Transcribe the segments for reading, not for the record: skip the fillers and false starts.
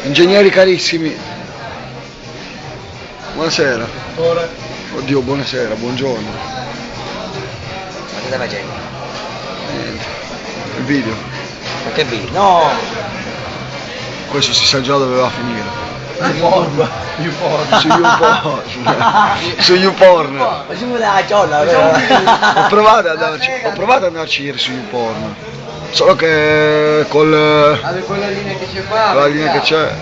Ingegneri carissimi, buonasera. Ora. Oddio, buonasera, buongiorno. Ma che stai facendo? Niente. Il video. Ma che video? No! Questo si sa già dove va a finire. YouPorn. Su YouPorn. Su YouPorn. Facciamo la giolla, Ho provato ad andarci ieri su YouPorn. Solo che Quella linea che c'è qua. con la linea che c'è.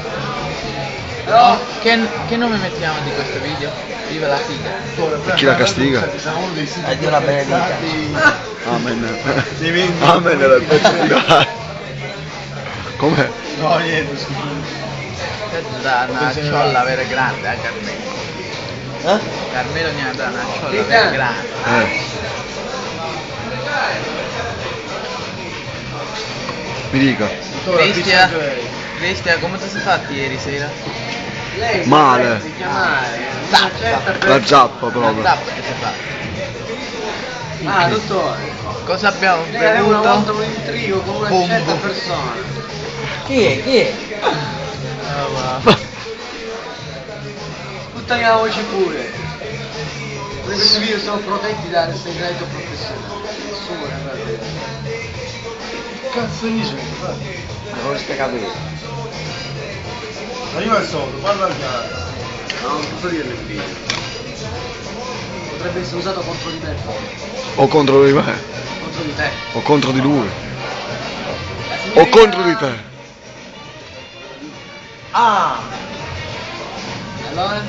Però. Che nome mettiamo di questo video? Viva la figa. Chi la castiga? Dio la benedica. Amen. Amen era il pezzo finale. Com'è? No, niente, scusa. Da una ciolla vera grande, Carmelo. Carmelo mi ha dato una ciolla vera grande. Mi dica. Cristian, come ti sei fatto ieri sera? Lei Male. si chiamare. La zappa proprio. La zappa che si è fatta. Ah, dottore. Cosa abbiamo Era una volta bevuto? un intrigo con una Bombo. certa persona. Chi è? Chi è? Puttaniamoci pure. Questi video sono protetti dal segreto professionale. Nessuno ne va a vedere. Cazzo dici? Ma non stai capendo. Ma io al solito, parla chiaro. No, non posso dirlo in video. Potrebbe essere usato contro di me poi. O contro di me. Contro di te. O contro di lui. O contro di te. Ah! Allora?